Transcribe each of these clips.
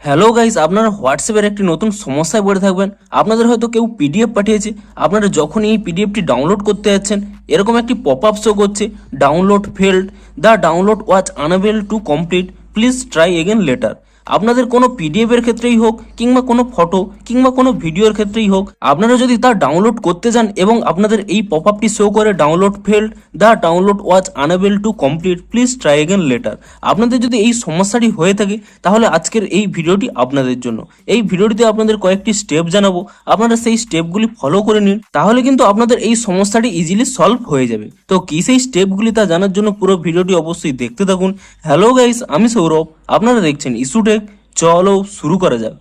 Hello guys, আপনারা হোয়াটসঅ্যাপের একটি নতুন সমস্যায় পড়ে থাকবেন। আপনাদের হয়তো কেউ পিডিএফ পাঠিয়েছে, আপনারা যখন এই পিডিএফটি ডাউনলোড করতে যাচ্ছেন এরকম একটি পপ আপ শো করছে, download failed, the download was unable to complete, please try again later. আপনাদের কোনো পিডিএফ এর ক্ষেত্রেই হোক কিংবা কোনো ফটো কিংবা কোনো ভিডিওর ক্ষেত্রেই হোক, আপনারা যদি তা ডাউনলোড করতে যান এবং আপনাদের এই পপ আপটি শো করে download failed, the download was unable to complete, please try again later. আপনাদের যদি এই সমস্যাটি হয়ে থাকে তাহলে আজকের এই ভিডিওটি আপনাদের জন্য। এই ভিডিওটিতে আপনাদের কয়েকটি স্টেপ জানাবো, আপনারা সেই স্টেপগুলি ফলো করে নিন, তাহলে কিন্তু আপনাদের এই সমস্যাটি ইজিলি সলভ হয়ে যাবে। তো কি সেই স্টেপগুলি তা জানার জন্য পুরো ভিডিওটি অবশ্যই দেখতে থাকুন। হ্যালো গাইস, আমি সৌরভ, আপনারা দেখছেন ইস্যুটেক। চলো শুরু করা যাক।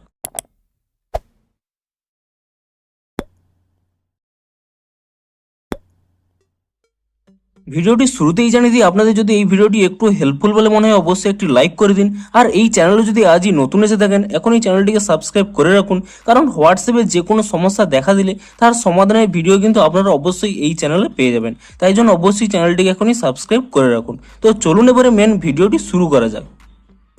ভিডিওটি শুরুতেই জানিয়ে দিই, আপনাদের যদি এই ভিডিওটি একটু হেল্পফুল বলে মনে হয় অবশ্যই একটি লাইক করে দিন। আর এই চ্যানেলে যদি আজই নতুন এসে থাকেন, এখন এই চ্যানেলটিকে সাবস্ক্রাইব করে রাখুন, কারণ হোয়াটসঅ্যাপে যে কোনো সমস্যা দেখা দিলে তার সমাধানের ভিডিও কিন্তু আপনারা অবশ্যই এই চ্যানেলে পেয়ে যাবেন। তাই জন্য অবশ্যই চ্যানেলটিকে এখনই সাবস্ক্রাইব করে রাখুন। তো চলুন এবারে মেন ভিডিওটি শুরু করা যাক।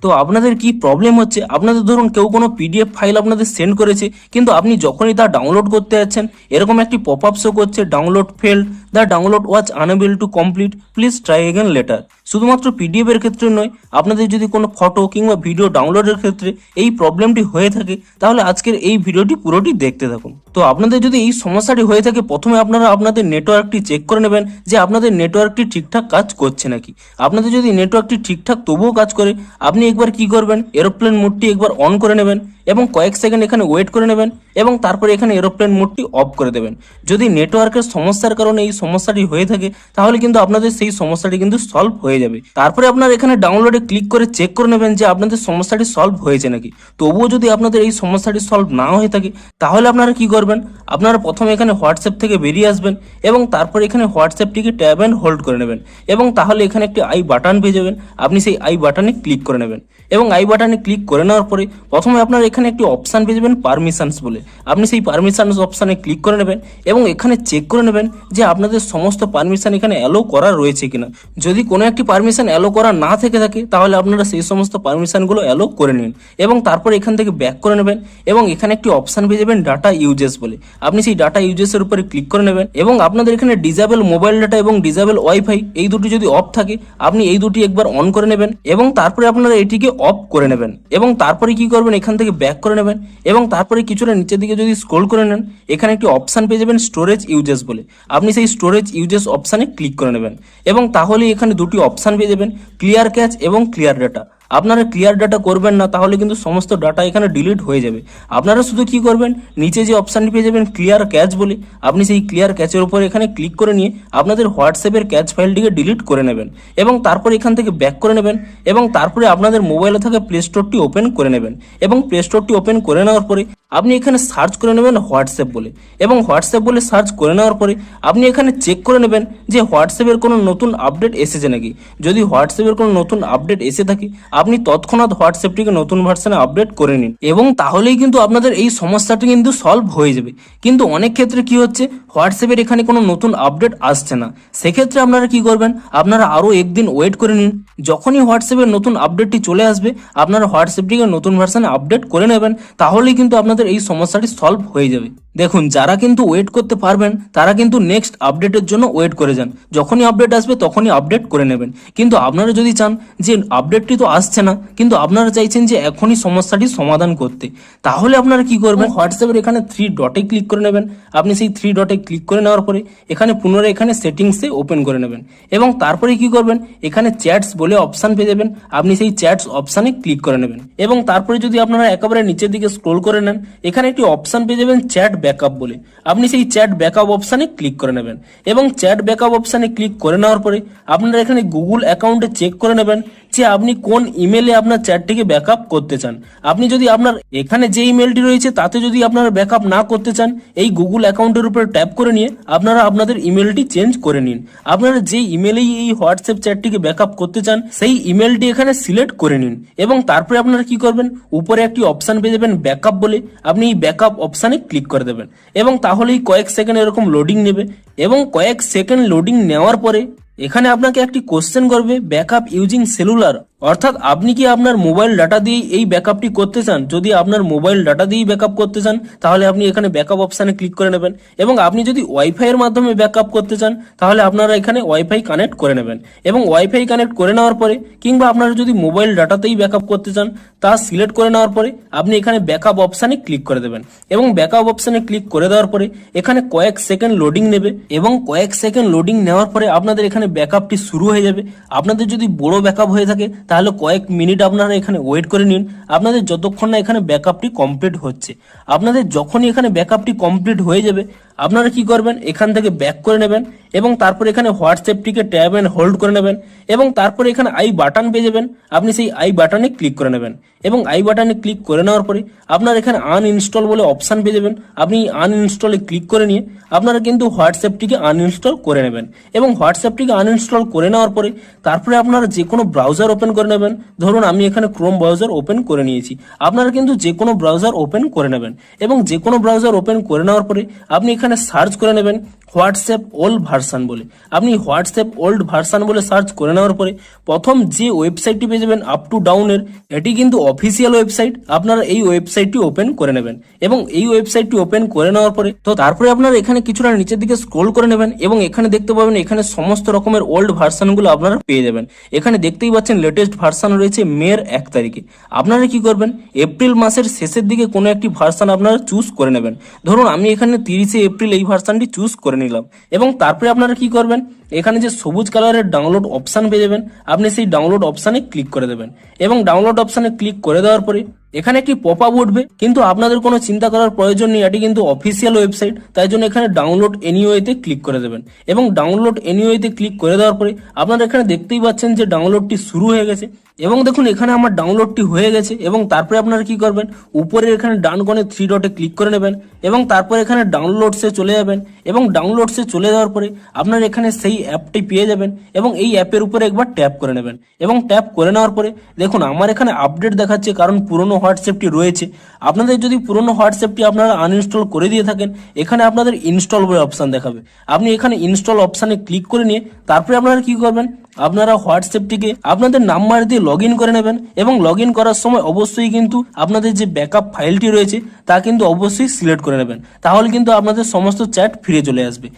তো আপনাদের কি প্রবলেম হচ্ছে, আপনাদের ধরুন কেউ কোনো পিডিএফ ফাইল আপনাদের সেন্ড করেছে, কিন্তু আপনি যখনই তা ডাউনলোড করতে যাচ্ছেন এরকম একটি পপ আপ শো করছে, download failed, the download was unable to complete, please try again later. শুধুমাত্র পিডিএফ এর ক্ষেত্রে নয়, আপনাদের যদি কোনো ফটো কিংবা ভিডিও ডাউনলোডের ক্ষেত্রে এই প্রবলেমটি হয়ে থাকে তাহলে আজকের এই ভিডিওটি পুরোটি দেখতে থাকুন। তো আপনাদের যদি এই সমস্যাটি হয়ে থাকে, প্রথমে আপনারা আপনাদের নেটওয়ার্কটি চেক করে নেবেন যে আপনাদের নেটওয়ার্কটি ঠিকঠাক কাজ করছে নাকি। আপনাদের যদি নেটওয়ার্কটি ঠিকঠাক তবুও কাজ করে, আপনি একবার কি করবেন, এরোপ্লেন মোডটি একবার অন করে নেবেন এবং কয়েক সেকেন্ড এখানে ওয়েট করে নেবেন এবং তারপরে এখানে এরোপ্লেন মোডটি অফ করে দেবেন। যদি নেটওয়ার্কের সমস্যার কারণে এই সমস্যাটি হয়ে থাকে তাহলে কিন্তু আপনাদের সেই সমস্যাটি কিন্তু সলভ হয়ে যাবে। তারপরে আপনারা এখানে ডাউনলোডে ক্লিক করে চেক করে নেবেন যে আপনাদের সমস্যাটি সলভ হয়েছে নাকি। তবুও যদি আপনাদের এই সমস্যাটি সলভ না হয়ে থাকে তাহলে আপনারা কি করবেন, আপনারা প্রথমে এখানে হোয়াটসঅ্যাপ থেকে বেরিয়ে আসবেন এবং তারপরে এখানে হোয়াটসঅ্যাপটিকে ট্যাব অ্যান্ড হোল্ড করে নেবেন এবং তাহলে এখানে একটি আই বাটন পেয়ে যাবেন। আপনি সেই আই বাটনে ক্লিক করে নেবেন এবং আই বাটনে ক্লিক করে নেওয়ার পরে প্রথমে আপনারা এখানে একটি অপশান পেয়ে যাবেন পারমিশনস বলে। আপনি সেই পারমিশনস অপশানে ক্লিক করে নেবেন এবং এখানে চেক করে নেবেন যে আপনাদের সমস্ত পারমিশন এখানে অ্যালো করা রয়েছে কিনা। যদি কোনো একটি পারমিশন অ্যালো করা না থেকে থাকে তাহলে আপনারা সেই সমস্ত পারমিশনগুলো অ্যালো করে নিন এবং তারপর এখান থেকে ব্যাক করে নেবেন এবং এখানে একটি অপশান পেয়ে যাবেন ডাটা ইউজেস বলে। আপনি সেই ডাটা ইউজেসের উপরে ক্লিক করে নেবেন এবং আপনাদের এখানে ডিজেবল মোবাইল ডাটা এবং ডিজেবল ওয়াইফাই এই দুটি যদি অফ থাকে আপনি এই দুটি একবার অন করে নেবেন এবং তারপরে আপনারা এটিকে অফ করে নেবেন এবং তারপরে কি করবেন, এখান থেকে ব্যাক করে নেবেন এবং তারপরে কিছুটা নিচের দিকে যদি স্ক্রল করে নেন এখানে একটি অপশান পেয়ে যাবেন স্টোরেজ ইউজেস বলে। আপনি সেই স্টোরেজ ইউজেস অপশানে ক্লিক করে নেবেন এবং তাহলে এখানে দুটি অপশান পেয়ে যাবেন, ক্লিয়ার ক্যাচ এবং ক্লিয়ার ডাটা। আপনারা ক্লিয়ার ডাটা করবেন না তাহলে কিন্তু সমস্ত ডাটা এখানে ডিলিট হয়ে যাবে। আপনারা শুধু কি করবেন, নিচে যে অপশানটি পেয়ে যাবেন ক্লিয়ার ক্যাচ বলে, আপনি সেই ক্লিয়ার ক্যাচের উপর এখানে ক্লিক করে নিয়ে আপনাদের হোয়াটসঅ্যাপের ক্যাচ ফাইলটিকে ডিলিট করে নেবেন এবং তারপর এখান থেকে ব্যাক করে নেবেন এবং তারপরে আপনাদের মোবাইলে থাকা প্লে স্টোরটি ওপেন করে নেবেন এবং প্লে স্টোরটি ওপেন করে নেওয়ার পরে আপনি এখানে সার্চ করে নেবেন হোয়াটসঅ্যাপ বলে এবং হোয়াটসঅ্যাপ বলে সার্চ করে নেওয়ার পরে আপনি এখানে চেক করে নেবেন যে হোয়াটসঅ্যাপের কোনো নতুন আপডেট এসেছে নাকি। যদি হোয়াটসঅ্যাপের কোনো নতুন আপডেট এসে থাকে আপনি তৎক্ষণাৎ হোয়াটসঅ্যাপটিকে নতুন ভার্সনে আপডেট করে নিন এবং তাহলেই কিন্তু আপনাদের এই সমস্যাটি কিন্তু সলভ হয়ে যাবে। কিন্তু অনেক ক্ষেত্রে কি হচ্ছে, হোয়াটসঅ্যাপের এখানে কোনো নতুন আপডেট আসছে না, সেক্ষেত্রে আপনারা কি করবেন, আপনারা আরও একদিন ওয়েট করে নিন। যখনই হোয়াটসঅ্যাপের নতুন আপডেটটি চলে আসবে আপনারা হোয়াটসঅ্যাপটিকে নতুন ভার্সনে আপডেট করে নেবেন, তাহলেই কিন্তু আপনাদের এই সমস্যাটি সলভ হয়ে যাবে। দেখুন, যারা কিন্তু ওয়েট করতে পারবেন তারা কিন্তু নেক্সট আপডেটের জন্য ওয়েট করে যান, যখনই আপডেট আসবে তখনই আপডেট করে নেবেন। কিন্তু আপনারা যদি চান যে আপডেটটি তো আসছে না কিন্তু আপনারা চাইছেন যে এখনই সমস্যাটি সমাধান করতে, তাহলে আপনারা কি করবেন, হোয়াটসঅ্যাপের এখানে 3 ডটে ক্লিক করে নেবেন। আপনি সেই 3 ডটে ক্লিক করে নেওয়ার পরে এখানে পুনরায় এখানে সেটিংসে ওপেন করে নেবেন এবং তারপরে কি করবেন, এখানে চ্যাটস বলে অপশান পেয়ে যাবেন। আপনি সেই চ্যাটস অপশানে ক্লিক করে নেবেন এবং তারপরে যদি আপনারা একেবারে নিচের দিকে স্ক্রল করে নেন এখানে একটি অপশান পেয়ে যাবেন চ্যাট ব্যাকআপ বলে। আপনি সেই চ্যাট ব্যাকআপ অপশানে ক্লিক করে নেবেন এবং চ্যাট ব্যাকআপ অপশানে ক্লিক করে নেওয়ার পরে আপনারা এখানে গুগল অ্যাকাউন্টে চেক করে নেবেন যে আপনি কোন ইমেলে আপনার চ্যাটটিকে ব্যাকআপ করতে চান। আপনি যদি আপনার এখানে যে ইমেলটি রয়েছে তাতে যদি আপনারা ব্যাকআপ না করতে চান, এই গুগল অ্যাকাউন্টের উপরে ট্যাপ করে নিয়ে আপনারা আপনাদের ইমেলটি চেঞ্জ করে নিন। আপনারা যে ইমেলেই এই হোয়াটসঅ্যাপ চ্যাটটিকে ব্যাকআপ করতে চান সেই ইমেলটি এখানে সিলেক্ট করে নিন এবং তারপরে আপনারা কি করবেন, উপরে একটি অপশান পেয়ে যাবেন ব্যাকআপ বলে, আপনি এই ব্যাকআপ অপশানে ক্লিক করে দেবেন এবং তাহলেই কয়েক সেকেন্ড এরকম লোডিং নেবে এবং কয়েক সেকেন্ড লোডিং নেওয়ার পরে এখানে আপনাকে একটি কোশ্চেন করবে, ব্যাকআপ ইউজিং সেলুলার অর্থাৎ আপনি কি আপনার মোবাইল ডাটা দিয়েই এই ব্যাকআপটি করতে চান? যদি আপনার মোবাইল ডাটা দিয়েই ব্যাকআপ করতে চান তাহলে আপনি এখানে ব্যাকআপ অপশানে ক্লিক করে নেবেন, এবং আপনি যদি ওয়াইফাই এর মাধ্যমে ব্যাকআপ করতে চান তাহলে আপনারা এখানে ওয়াইফাই কানেক্ট করে নেবেন, এবং ওয়াইফাই কানেক্ট করে নেওয়ার পরে কিংবা আপনারা যদি মোবাইল ডাটাতেই ব্যাকআপ করতে চান তা সিলেক্ট করে নেওয়ার পরে আপনি এখানে ব্যাকআপ অপশানে ক্লিক করে দেবেন, এবং ব্যাকআপ অপশানে ক্লিক করে দেওয়ার পরে এখানে কয়েক সেকেন্ড লোডিং নেবে, এবং কয়েক সেকেন্ড লোডিং নেওয়ার পরে আপনাদের এখানে ব্যাকআপটি শুরু হয়ে যাবে। আপনাদের যদি বড় ব্যাকআপ হয়ে থাকে তাহলে কয়েক মিনিট আপনারা এখানে ওয়েট করে নিন, আপনাদের যতক্ষণ না এখানে ব্যাকআপটি কমপ্লিট হচ্ছে। আপনাদের যখনই এখানে ব্যাকআপটি কমপ্লিট হয়ে যাবে আপনারা কি করবেন, এখান থেকে ব্যাক করে নেবেন, এবং তারপর এখানে হোয়াটসঅ্যাপটিকে ট্যাব এন্ড হোল্ড করে নেবেন, এবং তারপরে এখানে আই বাটন পেয়ে যাবেন, আপনি সেই আই বাটনে ক্লিক করে নেবেন, এবং আই বাটনে ক্লিক করে নেওয়ার পরে আপনার এখানে আনইনস্টল বলে অপশান পেয়ে যাবেন। আপনি আনইনস্টলে ক্লিক করে নিয়ে আপনারা কিন্তু হোয়াটসঅ্যাপটিকে আনইনস্টল করে নেবেন, এবং হোয়াটসঅ্যাপটিকে আনইনস্টল করে নেওয়ার পরে তারপরে আপনারা যে কোনো ব্রাউজার ওপেন করে নেবেন। ধরুন আমি এখানে ক্রোম ব্রাউজার ওপেন করে নিয়েছি, আপনারা কিন্তু যে কোনো ব্রাউজার ওপেন করে নেবেন, এবং যে কোনো ব্রাউজার ওপেন করে নেওয়ার পরে আপনি এখানে সার্চ করে নেবেন হোয়াটসঅ্যাপ ওল্ড ভার্সান বলে। আপনি হোয়াটসঅ্যাপ ওল্ড ভার্সান বলে সার্চ করে নেওয়ার পরে প্রথম যে ওয়েবসাইটটি পেয়ে যাবেন আপ টু ডাউনের, এটি কিন্তু অফিসিয়াল ওয়েবসাইট। আপনারা এই ওয়েবসাইটটি ওপেন করে নেবেন, এবং এই ওয়েবসাইটটি ওপেন করে নেওয়ার পরে তো তারপরে আপনারা এখানে কিছুটা নিচের দিকে স্ক্রোল করে নেবেন, এবং এখানে দেখতে পাবেন এখানে সমস্ত রকমের ওল্ড ভার্সানগুলো আপনারা পেয়ে যাবেন। এখানে দেখতেই পাচ্ছেন লেটেস্ট ভার্সান রয়েছে মের 1 তারিখে। আপনারা কি করবেন, এপ্রিল মাসের শেষের দিকে কোনো একটি ভার্সান আপনারা চুজ করে নেবেন। ধরুন আমি এখানে 30শে এপ্রিল এই ভার্সানটি চুজ করে নিলাম, এবং তারপরে আপনারা কি করবেন, এখানে যে সবুজ কালারের ডাউনলোড অপশান পেয়ে যাবেন, আপনি সেই ডাউনলোড অপশানে ক্লিক করে দেবেন, এবং ডাউনলোড অপশানে ক্লিক করে দেওয়ার পরে এখানে একটি পপ আপ উঠবে, কিন্তু আপনাদের কোনো চিন্তা করার প্রয়োজন নেই, এটি কিন্তু অফিসিয়াল ওয়েবসাইট, তাই জন্য এখানে ডাউনলোড এনিওয়েতে ক্লিক করে দেবেন, এবং ডাউনলোড এনিওয়েতে ক্লিক করে দেওয়ার পরে আপনারা এখানে দেখতেই পাচ্ছেন যে ডাউনলোডটি শুরু হয়ে গেছে, এবং দেখুন এখানে আমার ডাউনলোডটি হয়ে গেছে। এবং তারপরে আপনারা কি করবেন, উপরে এখানে ডান কোণে 3 ডটে ক্লিক করে নেবেন, এবং তারপরে এখানে ডাউনলোডসে চলে যাবেন, এবং ডাউনলোডসে চলে যাওয়ার পরে আপনারা এখানে সেই অ্যাপটি পেয়ে যাবেন, এবং এই অ্যাপের উপরে একবার ট্যাপ করে নেবেন, এবং ট্যাপ করে নেওয়ার পরে দেখুন আমার এখানে আপডেট দেখাচ্ছে, কারণ পুরনো হোয়াটসঅ্যাপটি রয়েছে। আপনাদের যদি পুরনো হোয়াটসঅ্যাপটি আপনারা আনইনস্টল করে দিয়ে থাকেন এখানে আপনাদের ইনস্টল বলে অপশান দেখাবে, আপনি এখানে ইনস্টল অপশানে ক্লিক করে নিয়ে তারপরে আপনারা কি করবেন, আপনারা হোয়াটসঅ্যাপটিকে আপনাদের নাম্বার দিয়ে লগ ইন করে নেবেন, এবং লগ ইন করার সময় অবশ্যই কিন্তু আপনাদের যে ব্যাকআপ ফাইলটি রয়েছে তা কিন্তু অবশ্যই সিলেক্ট করে নেবেন, তাহলে কিন্তু আপনাদের সমস্ত চ্যাট ফিরে চলে আসবে,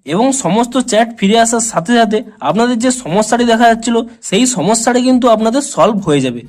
এবং সমস্ত চ্যাট ফিরে আসার সাথে সাথে আপনাদের যে সমস্যাটি দেখা যাচ্ছিল সেই সমস্যাটি কিন্তু আপনাদের সলভ হয়ে যাবে।